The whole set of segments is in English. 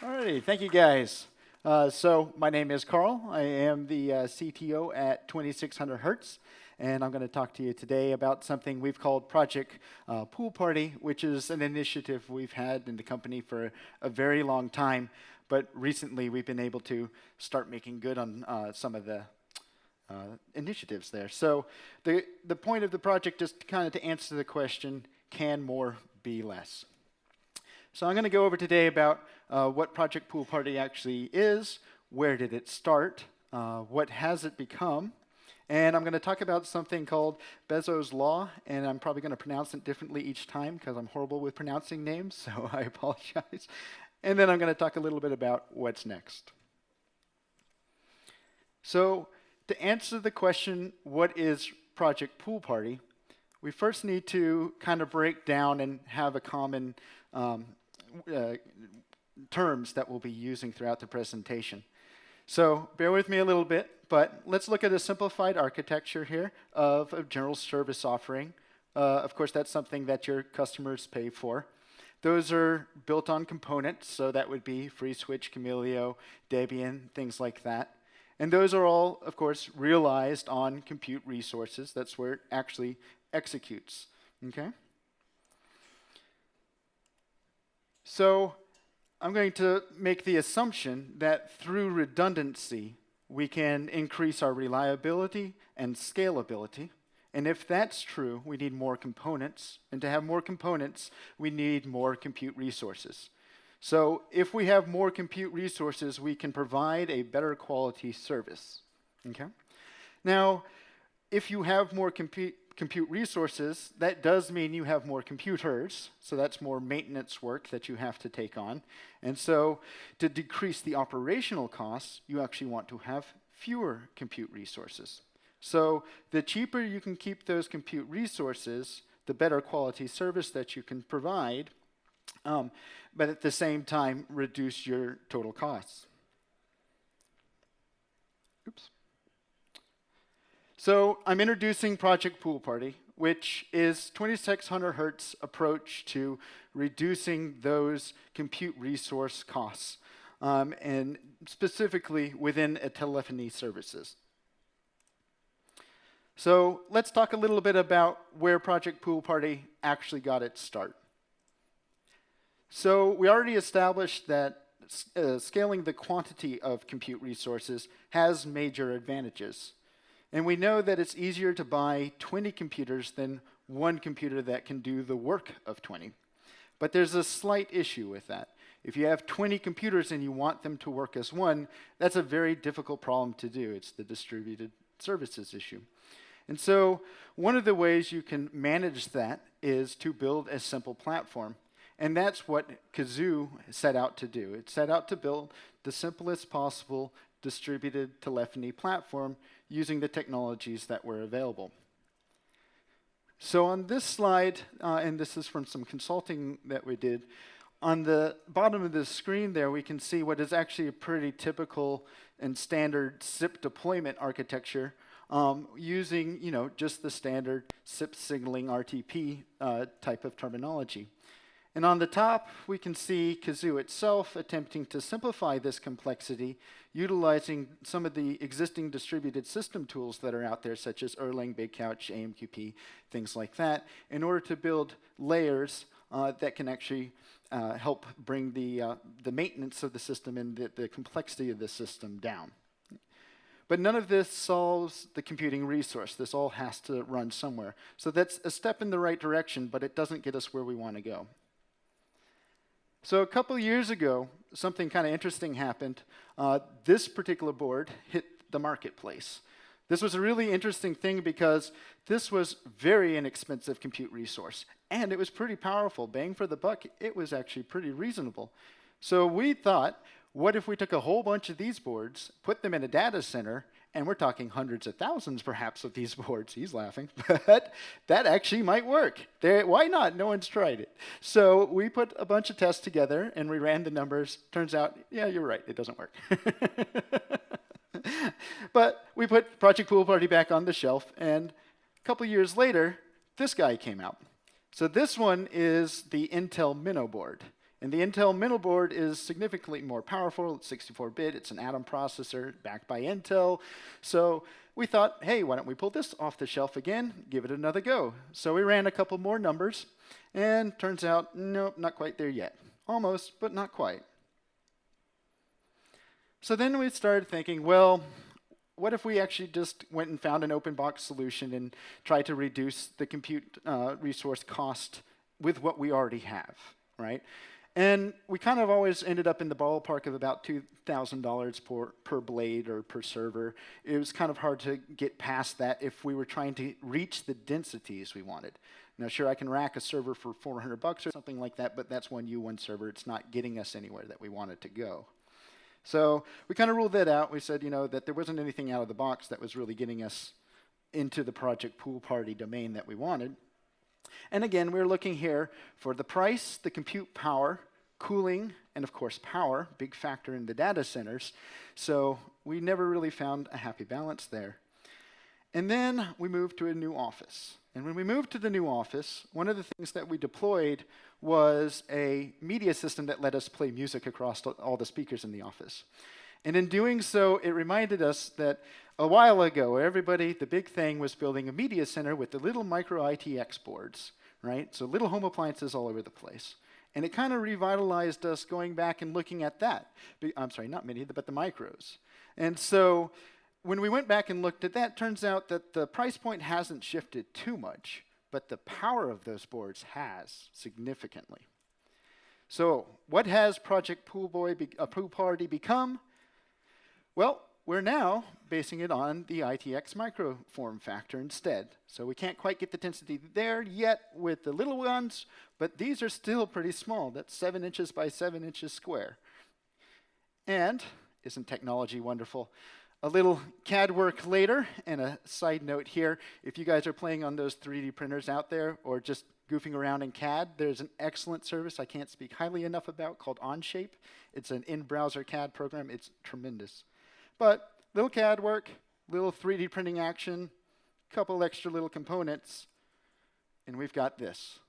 Alrighty, thank you guys. So my name is Carl. I am the CTO at 2600 Hertz, and I'm going to talk to you today about something we've called Project Pool Party, which is an initiative we've had in the company for a very long time, but recently we've been able to start making good on some of the initiatives there. So the point of the project is kind of to answer the question, can more be less? So I'm going to go over today about what Project Pool Party actually is, where did it start, what has it become, and I'm going to talk about something called Bezos' Law, and I'm probably going to pronounce it differently each time because I'm horrible with pronouncing names, so I apologize. And then I'm going to talk a little bit about what's next. So to answer the question, what is Project Pool Party, we first need to kind of break down and have a common terms that we'll be using throughout the presentation. So bear with me a little bit, but let's look at a simplified architecture here of a general service offering. Of course, that's something that your customers pay for. Those are built on components, so that would be FreeSwitch, Camellio, Debian, things like that. And those are all, of course, realized on compute resources. That's where it actually executes. Okay? So I'm going to make the assumption that through redundancy, we can increase our reliability and scalability. And if that's true, we need more components. And to have more components, we need more compute resources. So if we have more compute resources, we can provide a better quality service. Okay? Now, if you have more compute resources, that does mean you have more computers, so that's more maintenance work that you have to take on. And so to decrease the operational costs, you actually want to have fewer compute resources. So the cheaper you can keep those compute resources, the better quality service that you can provide, but at the same time, reduce your total costs. Oops. So I'm introducing Project Pool Party, which is 2600 Hertz approach to reducing those compute resource costs, and specifically within a telephony services. So let's talk a little bit about where Project Pool Party actually got its start. So we already established that scaling the quantity of compute resources has major advantages. And we know that it's easier to buy 20 computers than one computer that can do the work of 20. But there's a slight issue with that. If you have 20 computers and you want them to work as one, that's a very difficult problem to do. It's the distributed services issue. And so one of the ways you can manage that is to build a simple platform. And that's what Kazoo set out to do. It set out to build the simplest possible distributed telephony platform using the technologies that were available. So on this slide, and this is from some consulting that we did, on the bottom of the screen there, we can see what is actually a pretty typical and standard SIP deployment architecture using, just the standard SIP signaling RTP type of terminology. And on the top, we can see Kazoo itself attempting to simplify this complexity, utilizing some of the existing distributed system tools that are out there, such as Erlang, BigCouch, AMQP, things like that, in order to build layers that can actually help bring the maintenance of the system and the complexity of the system down. But none of this solves the computing resource. This all has to run somewhere. So that's a step in the right direction, but it doesn't get us where we want to go. So a couple years ago, something kind of interesting happened. This particular board hit the marketplace. This was a really interesting thing because this was very inexpensive compute resource, and it was pretty powerful. Bang for the buck, it was actually pretty reasonable. So we thought, what if we took a whole bunch of these boards, put them in a data center, and we're talking hundreds of thousands perhaps of these boards. He's laughing, but that actually might work. Why not? No one's tried it. So we put a bunch of tests together and we ran the numbers. Turns out, yeah, you're right, it doesn't work. But we put Project Pool Party back on the shelf, and a couple years later, this guy came out. So this one is the Intel Minnow board. And the Intel middle board is significantly more powerful. It's 64-bit. It's an Atom processor backed by Intel. So we thought, hey, why don't we pull this off the shelf again, give it another go. So we ran a couple more numbers, and turns out, nope, not quite there yet. Almost, but not quite. So then we started thinking, well, what if we actually just went and found an open box solution and tried to reduce the compute resource cost with what we already have, right? And we kind of always ended up in the ballpark of about $2,000 per blade or per server. It was kind of hard to get past that if we were trying to reach the densities we wanted. Now, sure, I can rack a server for $400 or something like that, but that's one U1 server. It's not getting us anywhere that we want it to go. So we kind of ruled that out. We said, that there wasn't anything out of the box that was really getting us into the project pool party domain that we wanted. And again, we're looking here for the price, the compute power, cooling, and of course power, big factor in the data centers. So we never really found a happy balance there. And then we moved to a new office. And when we moved to the new office, one of the things that we deployed was a media system that let us play music across all the speakers in the office. And in doing so, it reminded us that a while ago, the big thing was building a media center with the little micro ITX boards, right? So little home appliances all over the place. And it kind of revitalized us going back and looking at that. I'm sorry, not mini, but the micros. And so when we went back and looked at that, turns out that the price point hasn't shifted too much, but the power of those boards has significantly. So what has Project Pool Party become? Well, we're now basing it on the ITX micro form factor instead. So we can't quite get the density there yet with the little ones, but these are still pretty small. That's 7 inches by 7 inches square. And isn't technology wonderful? A little CAD work later, and a side note here, if you guys are playing on those 3D printers out there or just goofing around in CAD, there's an excellent service I can't speak highly enough about called Onshape. It's an in-browser CAD program. It's tremendous. But little CAD work, little 3D printing action, couple extra little components, and we've got this.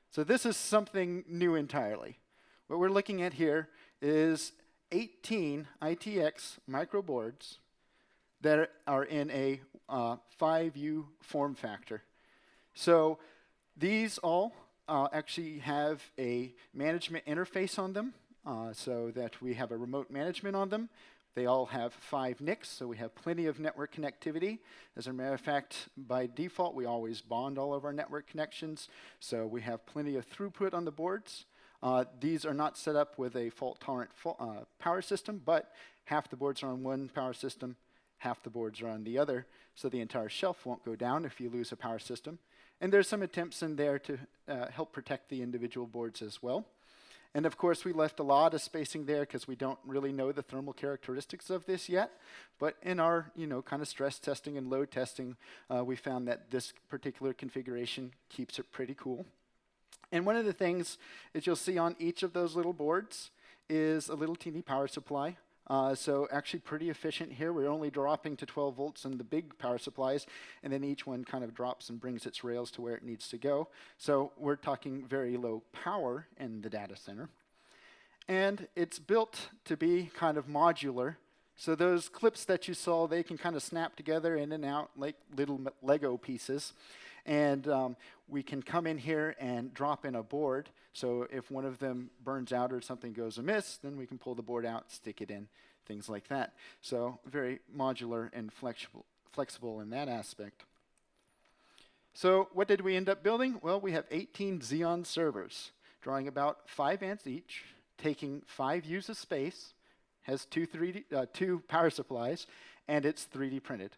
So this is something new entirely. What we're looking at here is 18 ITX microboards that are in a 5U form factor. So these all actually have a management interface on them so that we have a remote management on them. They all have 5 NICs, so we have plenty of network connectivity. As a matter of fact, by default, we always bond all of our network connections, so we have plenty of throughput on the boards. These are not set up with a fault-tolerant power system, but half the boards are on one power system, half the boards are on the other, so the entire shelf won't go down if you lose a power system. And there's some attempts in there to help protect the individual boards as well. And of course, we left a lot of spacing there because we don't really know the thermal characteristics of this yet. But in our, kind of stress testing and load testing, we found that this particular configuration keeps it pretty cool. And one of the things that you'll see on each of those little boards is a little teeny power supply. So actually pretty efficient here. We're only dropping to 12 volts in the big power supplies, and then each one kind of drops and brings its rails to where it needs to go. So we're talking very low power in the data center. And it's built to be kind of modular. So those clips that you saw, they can kind of snap together in and out like little Lego pieces. And we can come in here and drop in a board. So if one of them burns out or something goes amiss, then we can pull the board out, stick it in, things like that. So very modular and flexible in that aspect. So what did we end up building? Well, we have 18 Xeon servers, drawing about 5 amps each, taking 5 U's of space, has two power supplies, and it's 3D printed.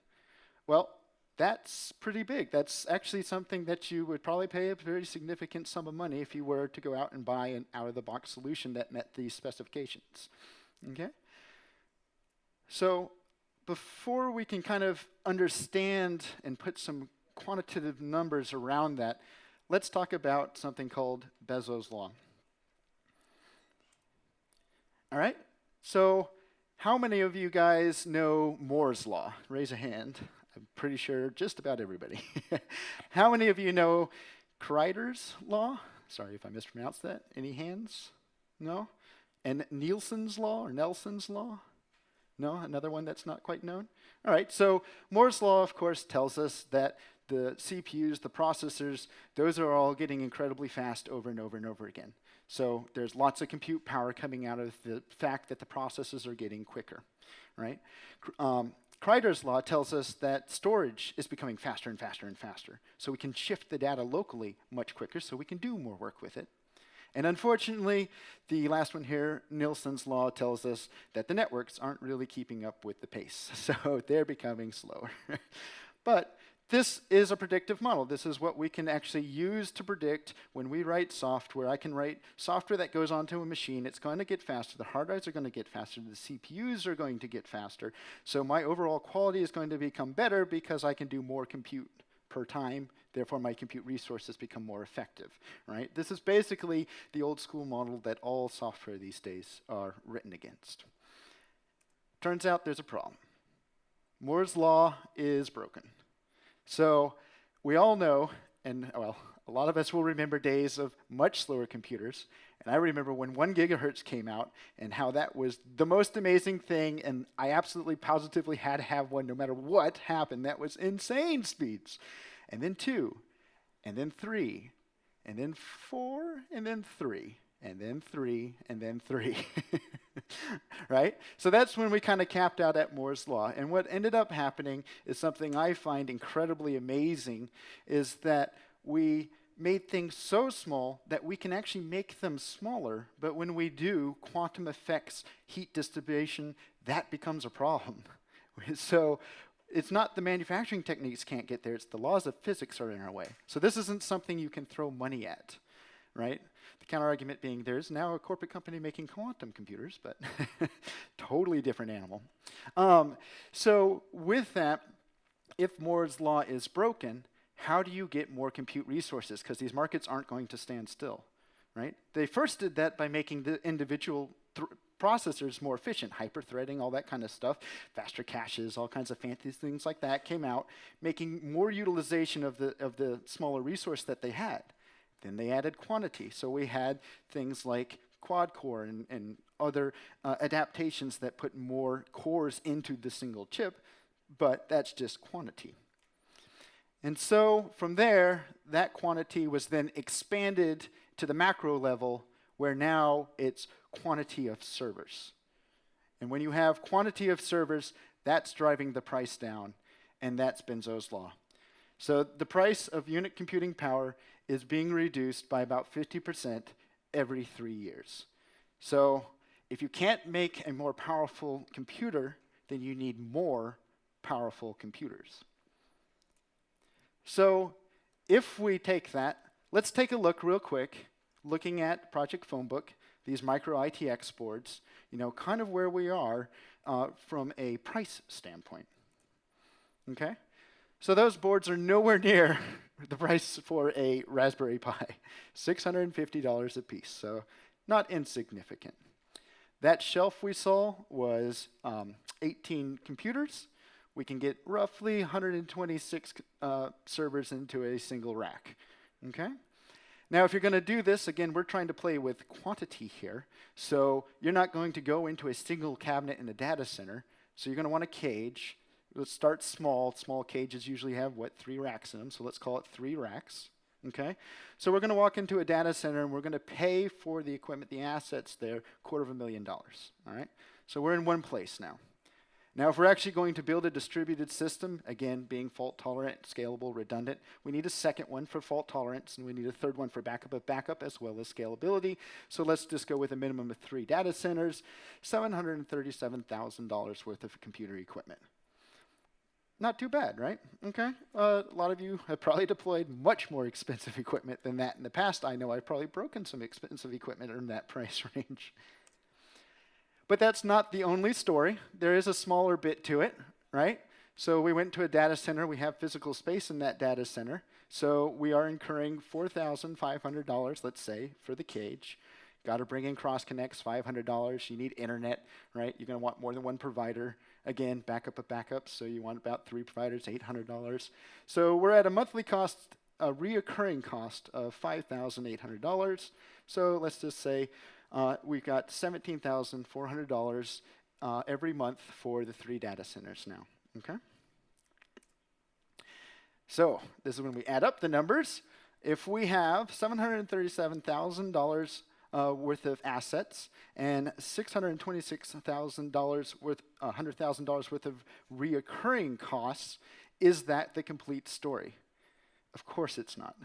Well, that's pretty big. That's actually something that you would probably pay a very significant sum of money if you were to go out and buy an out-of-the-box solution that met these specifications. Okay? So before we can kind of understand and put some quantitative numbers around that, let's talk about something called Bezos' law. All right? So how many of you guys know Moore's law? Raise a hand. I'm pretty sure just about everybody. How many of you know Kreider's law? Sorry if I mispronounced that. Any hands? No? And Nielsen's law or Nelson's law? No? Another one that's not quite known? All right, so Moore's law, of course, tells us that the CPUs, the processors, those are all getting incredibly fast over and over and over again. So there's lots of compute power coming out of the fact that the processes are getting quicker, right? Kreider's law tells us that storage is becoming faster and faster and faster. So we can shift the data locally much quicker so we can do more work with it. And unfortunately, the last one here, Nielsen's law, tells us that the networks aren't really keeping up with the pace. So they're becoming slower. But this is a predictive model. This is what we can actually use to predict when we write software. I can write software that goes onto a machine. It's going to get faster. The hard drives are going to get faster. The CPUs are going to get faster. So my overall quality is going to become better because I can do more compute per time. Therefore, my compute resources become more effective, right? This is basically the old school model that all software these days are written against. Turns out there's a problem. Moore's law is broken. So we all know, and well, a lot of us will remember days of much slower computers. And I remember when 1 gigahertz came out and how that was the most amazing thing. And I absolutely positively had to have one no matter what happened. That was insane speeds. And then 2, and then 3, and then 4, and then 3, and then 3, and then 3. Right? So that's when we kind of capped out at Moore's law. And what ended up happening is something I find incredibly amazing, is that we made things so small that we can actually make them smaller. But when we do, quantum effects, heat dissipation, that becomes a problem. So it's not the manufacturing techniques can't get there, it's the laws of physics are in our way. So this isn't something you can throw money at, right? The counter-argument being there's now a corporate company making quantum computers, but totally different animal. So with that, if Moore's law is broken, how do you get more compute resources? Because these markets aren't going to stand still, right? They first did that by making the individual processors more efficient, hyper-threading, all that kind of stuff, faster caches, all kinds of fancy things like that came out, making more utilization of the smaller resource that they had. Then they added quantity. So we had things like quad-core and other adaptations that put more cores into the single chip, but that's just quantity. And so from there, that quantity was then expanded to the macro level, where now it's quantity of servers. And when you have quantity of servers, that's driving the price down, and that's Benzo's law. So the price of unit computing power is being reduced by about 50% every 3 years. So if you can't make a more powerful computer, then you need more powerful computers. So if we take that, let's take a look real quick, looking at Project Phonebook, these micro ITX boards, kind of where we are from a price standpoint. Okay? So those boards are nowhere near the price for a Raspberry Pi, $650 a piece, so not insignificant. That shelf we saw was 18 computers. We can get roughly 126 servers into a single rack. Okay? Now, if you're going to do this, again, we're trying to play with quantity here. So you're not going to go into a single cabinet in a data center. So you're going to want a cage. Let's start small. Small cages usually have, 3 racks in them. So let's call it 3 racks. Okay? So we're going to walk into a data center, and we're going to pay for the equipment, the assets there, $250,000. All right? So we're in one place now. Now, if we're actually going to build a distributed system, again, being fault-tolerant, scalable, redundant, we need a second one for fault tolerance, and we need a third one for backup of backup, as well as scalability. So let's just go with a minimum of 3 data centers, $737,000 worth of computer equipment. Not too bad, right? Okay. A lot of you have probably deployed much more expensive equipment than that in the past. I know I've probably broken some expensive equipment in that price range. But that's not the only story. There is a smaller bit to it, right? So we went to a data center. We have physical space in that data center. So we are incurring $4,500, let's say, for the cage. Got to bring in cross connects, $500. You need internet, right? You're going to want more than one provider. Again, backup of backups. So you want about 3 providers, $800. So we're at a monthly cost, a reoccurring cost of $5,800. So let's just say we've got $17,400 every month for the 3 data centers now. Okay. So this is when we add up the numbers. If we have $737,000 worth of assets and $626,000 worth, $100,000 worth of reoccurring costs, is that the complete story? Of course it's not.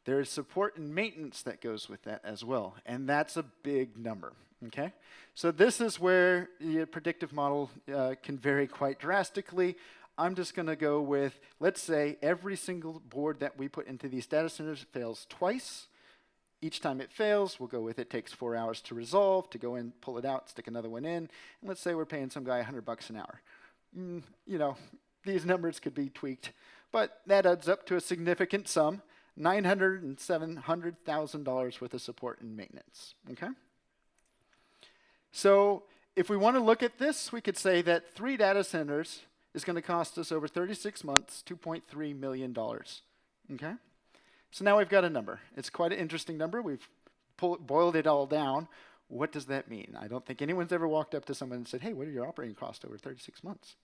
There is support and maintenance that goes with that as well, and that's a big number. Okay, so this is where the predictive model can vary quite drastically. I'm just going to go with, let's say, every single board that we put into these data centers fails twice. Each time it fails, we'll go with it takes 4 hours to resolve, to go in, pull it out, stick another one in. And let's say we're paying some guy $100 an hour. You know, these numbers could be tweaked, but that adds up to a significant sum, $900,000 and $700,000 worth of support and maintenance. Okay? So if we want to look at this, we could say that 3 data centers is going to cost us over 36 months, $2.3 million. Okay? So now we've got a number. It's quite an interesting number. We've boiled it all down. What does that mean? I don't think anyone's ever walked up to someone and said, hey, what are your operating costs over 36 months?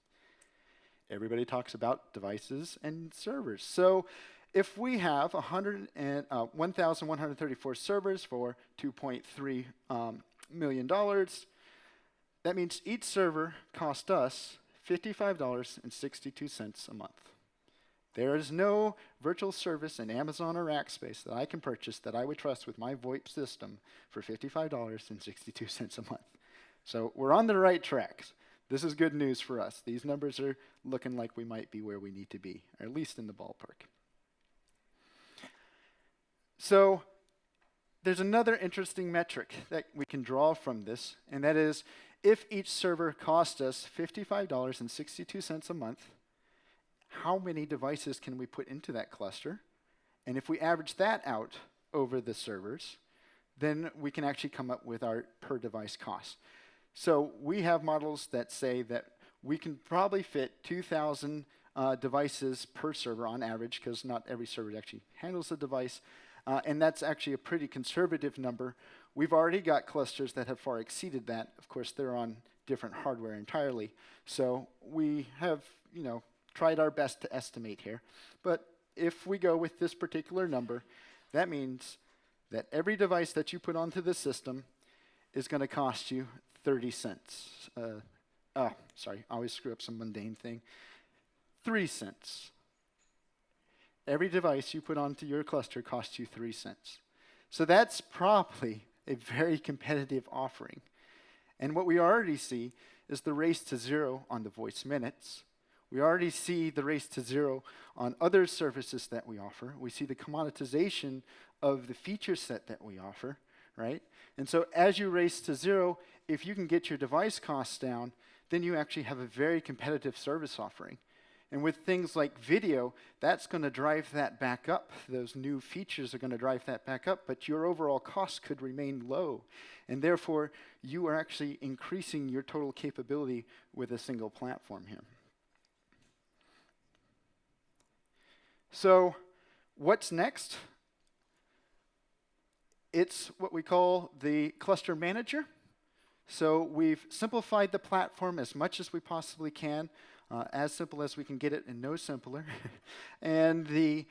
Everybody talks about devices and servers. So if we have 1,134 servers for $2.3 million, that means each server cost us $55.62 a month. There is no virtual service in Amazon or Rackspace that I can purchase that I would trust with my VoIP system for $55.62 a month. So we're on the right tracks. This is good news for us. These numbers are looking like we might be where we need to be, or at least in the ballpark. So there's another interesting metric that we can draw from this, and that is if each server cost us $55.62 a month, how many devices can we put into that cluster? And if we average that out over the servers, then we can actually come up with our per device cost. So we have models that say that we can probably fit 2,000 devices per server on average, because not every server actually handles a device. And that's actually a pretty conservative number. We've already got clusters that have far exceeded that. Of course, they're on different hardware entirely. So we have, tried our best to estimate here. But if we go with this particular number, that means that every device that you put onto the system is going to cost you 30 cents. Sorry, I always screw up some mundane thing. 3 cents. Every device you put onto your cluster costs you 3 cents. So that's probably a very competitive offering. And what we already see is the race to zero on the voice minutes. We already see the race to zero on other services that we offer. We see the commoditization of the feature set that we offer, right? And so as you race to zero, if you can get your device costs down, then you actually have a very competitive service offering. And with things like video, that's going to drive that back up. Those new features are going to drive that back up, but your overall cost could remain low. And therefore, you are actually increasing your total capability with a single platform here. So what's next? It's what we call the cluster manager. So we've simplified the platform as much as we possibly can. As simple as we can get it and no simpler. And the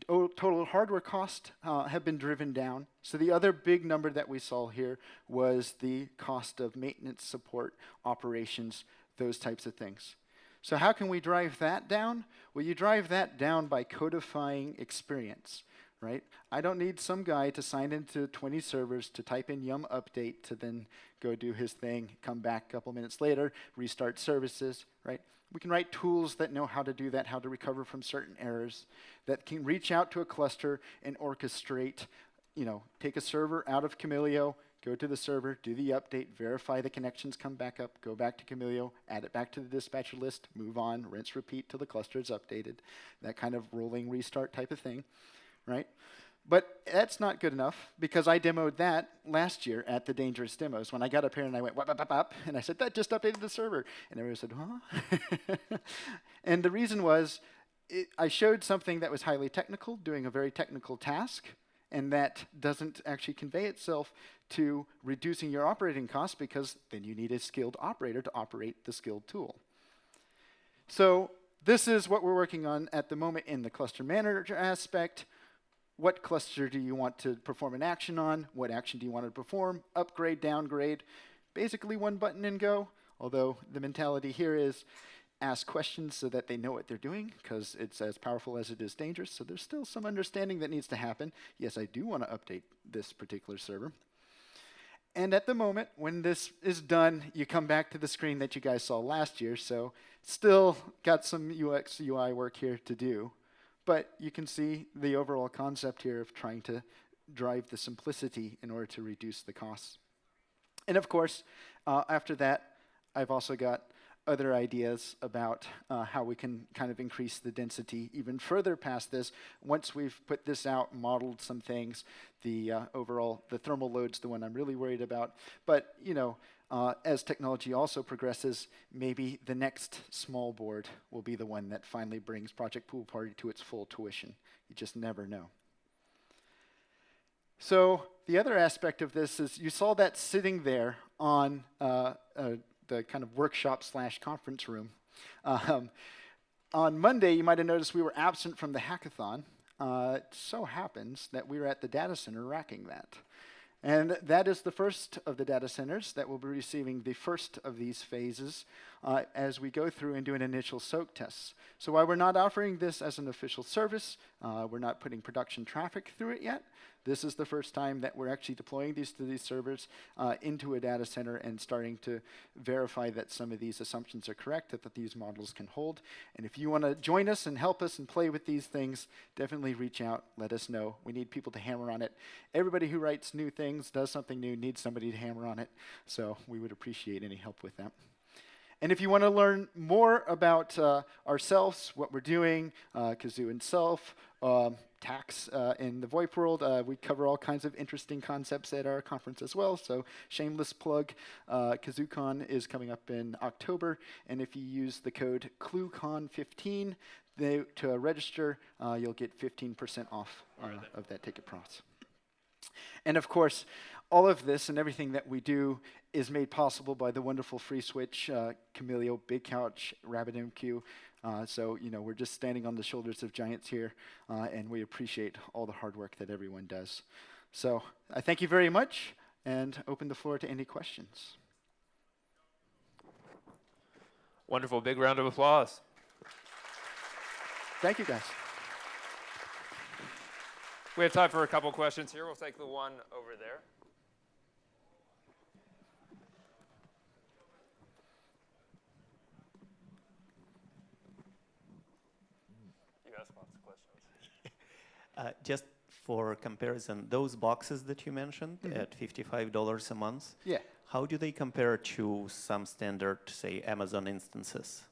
total hardware costs have been driven down. So the other big number that we saw here was the cost of maintenance, support, operations, those types of things. So how can we drive that down? Well, you drive that down by codifying experience, right? I don't need some guy to sign into 20 servers to type in yum update to then go do his thing, come back a couple minutes later, restart services, right? We can write tools that know how to do that, how to recover from certain errors, that can reach out to a cluster and orchestrate, take a server out of Camilio, go to the server, do the update, verify the connections come back up, go back to Camilio, add it back to the dispatcher list, move on, rinse, repeat till the cluster is updated. That kind of rolling restart type of thing, right? But that's not good enough, because I demoed that last year at the Dangerous Demos when I got up here and I went, wap, wap, wap, wap, and I said, that just updated the server. And everyone said, huh? And the reason was, I showed something that was highly technical, doing a very technical task, and that doesn't actually convey itself to reducing your operating costs, because then you need a skilled operator to operate the skilled tool. So this is what we're working on at the moment in the cluster manager aspect. What cluster do you want to perform an action on? What action do you want to perform? Upgrade, downgrade. Basically one button and go, although the mentality here is ask questions so that they know what they're doing, because it's as powerful as it is dangerous. So there's still some understanding that needs to happen. Yes, I do want to update this particular server. And at the moment, when this is done, you come back to the screen that you guys saw last year. So still got some UX, UI work here to do. But you can see the overall concept here of trying to drive the simplicity in order to reduce the costs. And of course, after that, I've also got other ideas about how we can kind of increase the density even further past this. Once we've put this out, modeled some things, the thermal load's the one I'm really worried about. But as technology also progresses, maybe the next small board will be the one that finally brings Project Pool Party to its full tuition. You just never know. So the other aspect of this is you saw that sitting there on the kind of workshop / conference room. On Monday, you might have noticed we were absent from the hackathon. It so happens that we were at the data center racking that. And that is the first of the data centers that will be receiving the first of these phases as we go through and do an initial soak test. So while we're not offering this as an official service, we're not putting production traffic through it yet. This is the first time that we're actually deploying these to these servers into a data center and starting to verify that some of these assumptions are correct, that these models can hold. And if you want to join us and help us and play with these things, definitely reach out, let us know. We need people to hammer on it. Everybody who writes new things, does something new, needs somebody to hammer on it. So we would appreciate any help with that. And if you want to learn more about ourselves, what we're doing, Kazoo and Self, tax in the VoIP world, we cover all kinds of interesting concepts at our conference as well. So shameless plug, KazooCon is coming up in October. And if you use the code CLUECON15 to register, you'll get 15% off of that ticket price. And of course, all of this and everything that we do is made possible by the wonderful FreeSwitch, Camilio, Big Couch, RabbitMQ. So, we're just standing on the shoulders of giants here, and we appreciate all the hard work that everyone does. So I thank you very much, and open the floor to any questions. Wonderful. Big round of applause. Thank you, guys. We have time for a couple questions here. We'll take the one over there. You ask lots of questions. Just for comparison, those boxes that you mentioned at $55 a month, how do they compare to some standard, say, Amazon instances?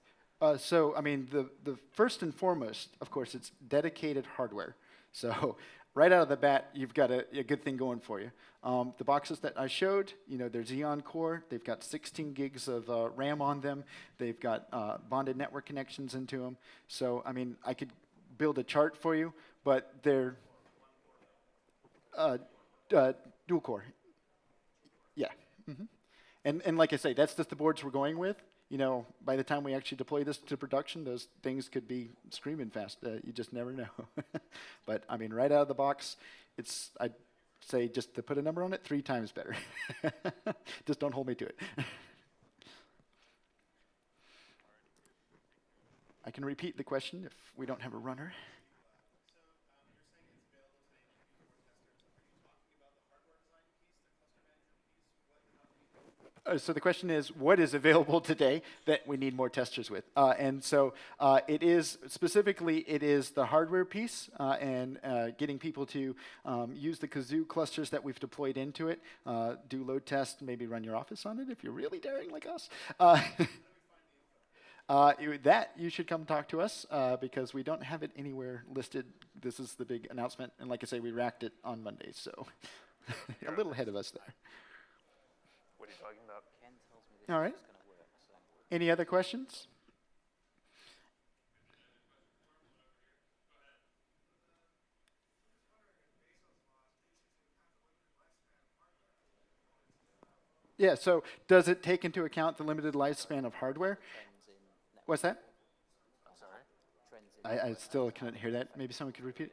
So, I mean, the first and foremost, of course, it's dedicated hardware. So right out of the bat, you've got a good thing going for you. The boxes that I showed, they're Xeon Core. They've got 16 gigs of RAM on them. They've got bonded network connections into them. So, I mean, I could build a chart for you, but they're dual core. Yeah. And like I say, that's just the boards we're going with. By the time we actually deploy this to production, those things could be screaming fast. You just never know. But, I mean, right out of the box, I'd say just to put a number on it, 3 times better. Just don't hold me to it. I can repeat the question if we don't have a runner. So the question is, what is available today that we need more testers with? And so it is the hardware piece and getting people to use the Kazoo clusters that we've deployed into it, do load test, maybe run your office on it if you're really daring like us. That you should come talk to us because we don't have it anywhere listed. This is the big announcement. And like I say, we racked it on Monday, so a little ahead of us there. What are you talking about? Ken tells me this All right. is going to work. So. Any other questions? Yeah, so does it take into account the limited lifespan of hardware? What's that? I still couldn't hear that. Maybe someone could repeat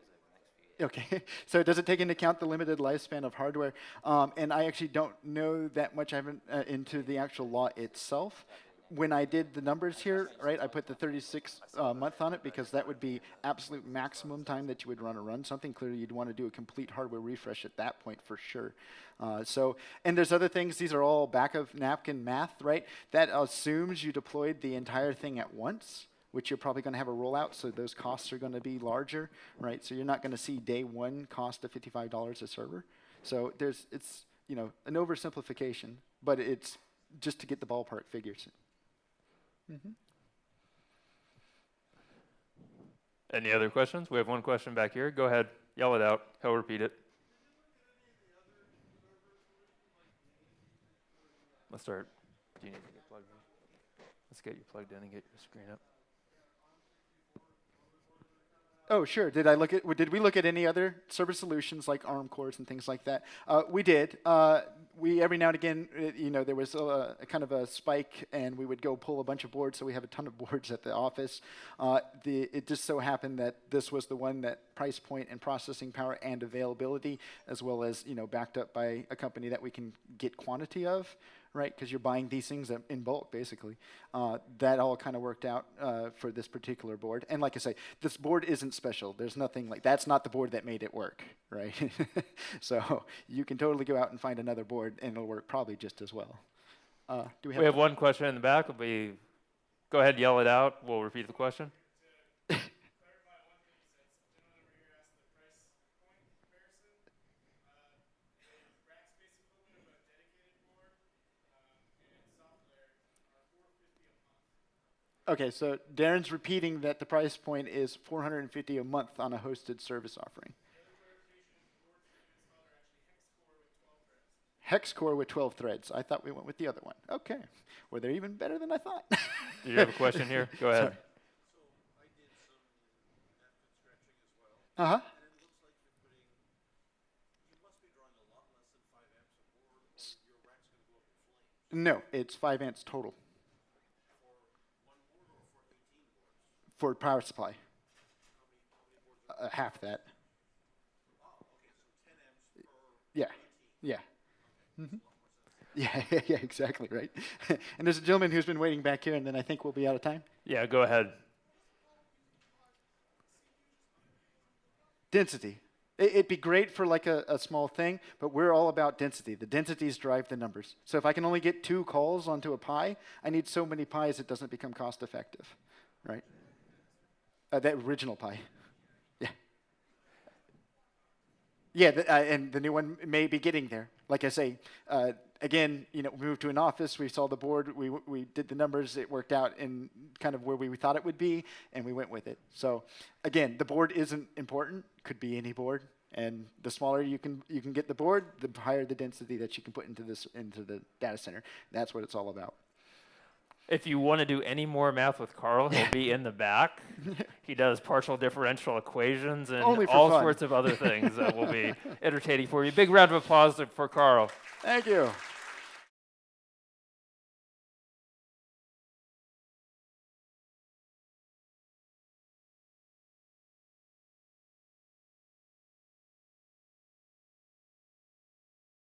it? Okay, so does it take into account the limited lifespan of hardware? And I actually don't know that much. I haven't into the actual law itself. When I did the numbers here, right, I put the 36 month on it because that would be absolute maximum time that you would run something. Clearly, you'd want to do a complete hardware refresh at that point for sure. And there's other things. These are all back of napkin math, right? That assumes you deployed the entire thing at once, which you're probably going to have a rollout, so those costs are going to be larger, right? So you're not going to see day one cost of $55 a server. So it's an oversimplification, but it's just to get the ballpark figures. Mm-hmm. Any other questions? We have one question back here. Go ahead. Yell it out. He'll repeat it. Let's start. Do you need to get plugged in? Let's get you plugged in and get your screen up. Oh, sure. Did we look at any other server solutions like ARM cores and things like that? We did. We every now and again, there was a kind of a spike, and we would go pull a bunch of boards. So we have a ton of boards at the office. It just so happened that this was the one that price point and processing power and availability, as well as backed up by a company that we can get quantity of. Right, because you're buying these things in bulk, basically. That all kind of worked out for this particular board. And like I say, this board isn't special. There's nothing that's not the board that made it work, right? So you can totally go out and find another board, and it'll work probably just as well. Do we have one question in the back. Go ahead, yell it out. We'll repeat the question. Okay, so Darren's repeating that the price point is $450 a month on a hosted service offering. Hex core with 12 threads. I thought we went with the other one. Okay, well, they're even better than I thought. Do you have a question here? Go ahead. Sorry. Uh-huh. No, it's 5 amps total. For power supply. Half that. Yeah, yeah. Mm-hmm. Yeah, yeah, exactly, right. And there's a gentleman who's been waiting back here, and then I think we'll be out of time. Yeah, go ahead. Density. It'd be great for like a small thing, but we're all about density. The densities drive the numbers. So if I can only get 2 calls onto a Pi, I need so many Pis it doesn't become cost effective, right? That original Pi. Yeah. Yeah, and the new one may be getting there. Like I say, again, we moved to an office. We saw the board. We did the numbers. It worked out in kind of where we thought it would be, and we went with it. So, again, the board isn't important. Could be any board, and the smaller you can get the board, the higher the density that you can put into the data center. That's what it's all about. If you want to do any more math with Karl, he'll be in the back. He does partial differential equations and all sorts of other things that will be entertaining for you. Big round of applause for Karl. Thank you.